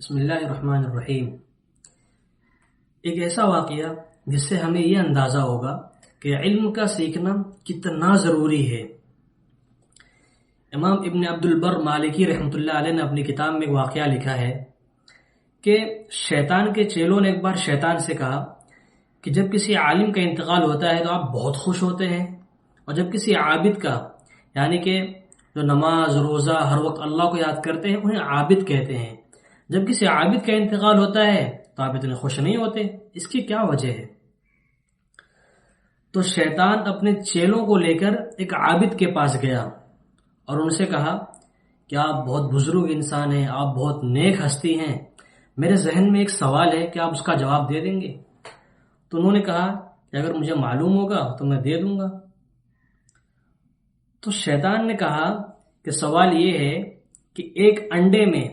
بسم اللہ الرحمن الرحیم۔ ایک ایسا واقعہ جس سے ہمیں یہ اندازہ ہوگا کہ علم کا سیکھنا کتنا ضروری ہے۔ امام ابن عبد البر مالکی رحمۃ اللہ علیہ نے اپنی کتاب میں ایک واقعہ لکھا ہے کہ شیطان کے چیلوں نے ایک بار شیطان سے کہا کہ جب کسی عالم کا انتقال ہوتا ہے تو آپ بہت خوش ہوتے ہیں، اور جب کسی عابد کا، یعنی کہ جو نماز روزہ ہر وقت اللہ کو یاد کرتے ہیں، انہیں عابد کہتے ہیں، جب کسی عابد کا انتقال ہوتا ہے تو آپ اتنے خوش نہیں ہوتے، اس کی کیا وجہ ہے؟ تو شیطان اپنے چیلوں کو لے کر ایک عابد کے پاس گیا اور ان سے کہا کہ آپ بہت بزرگ انسان ہیں، آپ بہت نیک ہستی ہیں، میرے ذہن میں ایک سوال ہے کہ آپ اس کا جواب دے دیں گے؟ تو انہوں نے کہا کہ اگر مجھے معلوم ہوگا تو میں دے دوں گا۔ تو شیطان نے کہا کہ سوال یہ ہے کہ ایک انڈے میں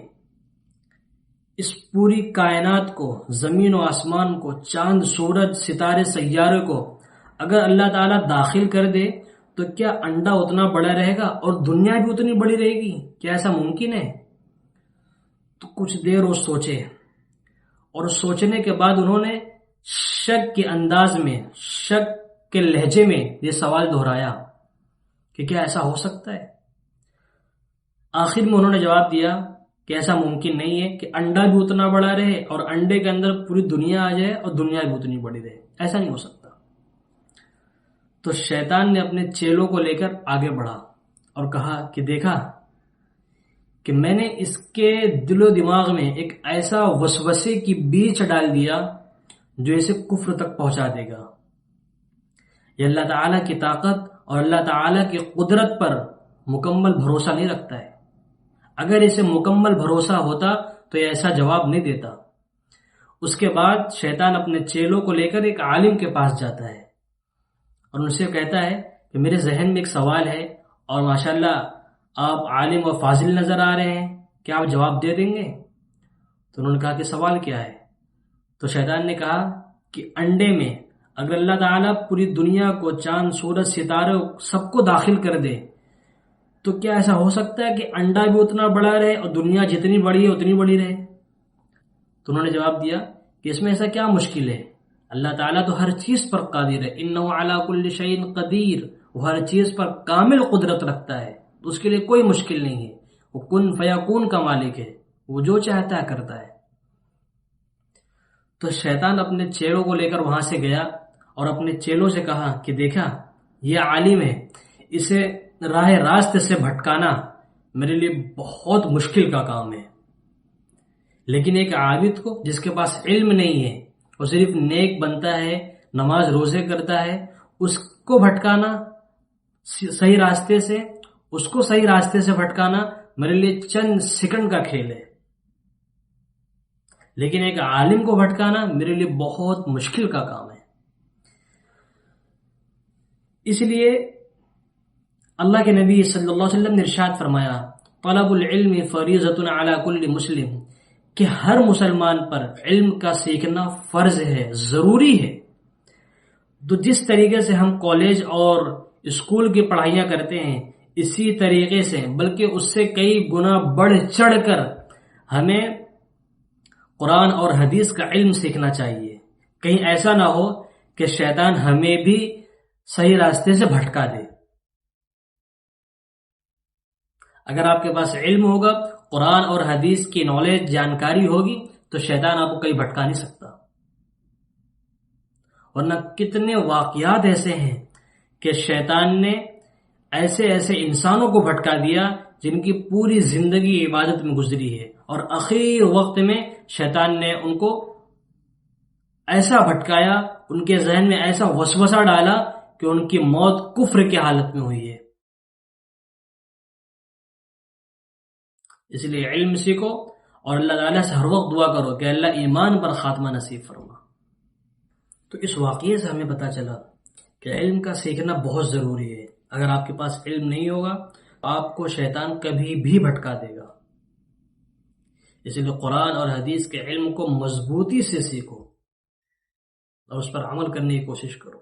اس پوری کائنات کو، زمین و آسمان کو، چاند سورج ستارے سیارے کو اگر اللہ تعالیٰ داخل کر دے تو کیا انڈا اتنا بڑا رہے گا اور دنیا بھی اتنی بڑی رہے گی؟ کیا ایسا ممکن ہے؟ تو کچھ دیر وہ سوچے، اور سوچنے کے بعد انہوں نے شک کے انداز میں، شک کے لہجے میں یہ سوال دہرایا کہ کیا ایسا ہو سکتا ہے؟ آخر میں انہوں نے جواب دیا کہ ایسا ممکن نہیں ہے کہ انڈا بھی اتنا بڑا رہے اور انڈے کے اندر پوری دنیا آ جائے اور دنیا بھی اتنی بڑی رہے، ایسا نہیں ہو سکتا۔ تو شیطان نے اپنے چیلوں کو لے کر آگے بڑھا اور کہا کہ دیکھا کہ میں نے اس کے دل و دماغ میں ایک ایسا وسوسے کی بیج ڈال دیا جو اسے کفر تک پہنچا دے گا۔ یہ اللہ تعالیٰ کی طاقت اور اللہ تعالیٰ کی قدرت پر مکمل بھروسہ نہیں رکھتا ہے۔ اگر اسے مکمل بھروسہ ہوتا تو یہ ایسا جواب نہیں دیتا۔ اس کے بعد شیطان اپنے چیلوں کو لے کر ایک عالم کے پاس جاتا ہے اور ان سے کہتا ہے کہ میرے ذہن میں ایک سوال ہے اور ماشاءاللہ آپ عالم و فاضل نظر آ رہے ہیں، کیا آپ جواب دے دیں گے؟ تو انہوں نے کہا کہ سوال کیا ہے؟ تو شیطان نے کہا کہ انڈے میں اگر اللہ تعالیٰ پوری دنیا کو، چاند سورج ستارے سب کو داخل کر دے تو کیا ایسا ہو سکتا ہے کہ انڈا بھی اتنا بڑا رہے اور دنیا جتنی بڑی ہے اتنی بڑی رہے؟ تو انہوں نے جواب دیا کہ اس میں ایسا کیا مشکل ہے؟ اللہ تعالیٰ تو ہر چیز پر قادر ہے، انہ علی کل شیء قدیر، وہ ہر چیز پر کامل قدرت رکھتا ہے، تو اس کے لیے کوئی مشکل نہیں ہے، وہ کن فیکون کا مالک ہے، وہ جو چاہتا ہے کرتا ہے۔ تو شیطان اپنے چیلوں کو لے کر وہاں سے گیا اور اپنے چیلوں سے کہا کہ دیکھا یہ عالم ہے، اسے راہ راست سے بھٹکانا میرے لیے بہت مشکل کا کام ہے، لیکن ایک عابد کو جس کے پاس علم نہیں ہے، وہ صرف نیک بنتا ہے، نماز روزے کرتا ہے، اس کو بھٹکانا صحیح راستے سے، اس کو صحیح راستے سے بھٹکانا میرے لیے چند سیکنڈ کا کھیل ہے، لیکن ایک عالم کو بھٹکانا میرے لیے بہت مشکل کا کام ہے۔ اس لیے اللہ کے نبی صلی اللہ علیہ وسلم نے ارشاد فرمایا، طلب العلم فریضۃ علی کل مسلم، کہ ہر مسلمان پر علم کا سیکھنا فرض ہے، ضروری ہے۔ تو جس طریقے سے ہم کالج اور اسکول کی پڑھائیاں کرتے ہیں، اسی طریقے سے بلکہ اس سے کئی گنا بڑھ چڑھ کر ہمیں قرآن اور حدیث کا علم سیکھنا چاہیے، کہیں ایسا نہ ہو کہ شیطان ہمیں بھی صحیح راستے سے بھٹکا دے۔ اگر آپ کے پاس علم ہوگا، قرآن اور حدیث کی نالج، جانکاری ہوگی، تو شیطان آپ کو کہیں بھٹکا نہیں سکتا۔ ورنہ کتنے واقعات ایسے ہیں کہ شیطان نے ایسے ایسے انسانوں کو بھٹکا دیا جن کی پوری زندگی عبادت میں گزری ہے، اور اخیر وقت میں شیطان نے ان کو ایسا بھٹکایا، ان کے ذہن میں ایسا وسوسہ ڈالا کہ ان کی موت کفر کی حالت میں ہوئی ہے۔ اس لیے علم سیکھو اور اللہ تعالیٰ سے ہر وقت دعا کرو کہ اللہ ایمان پر خاتمہ نصیب فرما۔ تو اس واقعے سے ہمیں پتہ چلا کہ علم کا سیکھنا بہت ضروری ہے۔ اگر آپ کے پاس علم نہیں ہوگا تو آپ کو شیطان کبھی بھی بھٹکا دے گا۔ اس لیے قرآن اور حدیث کے علم کو مضبوطی سے سیکھو اور اس پر عمل کرنے کی کوشش کرو۔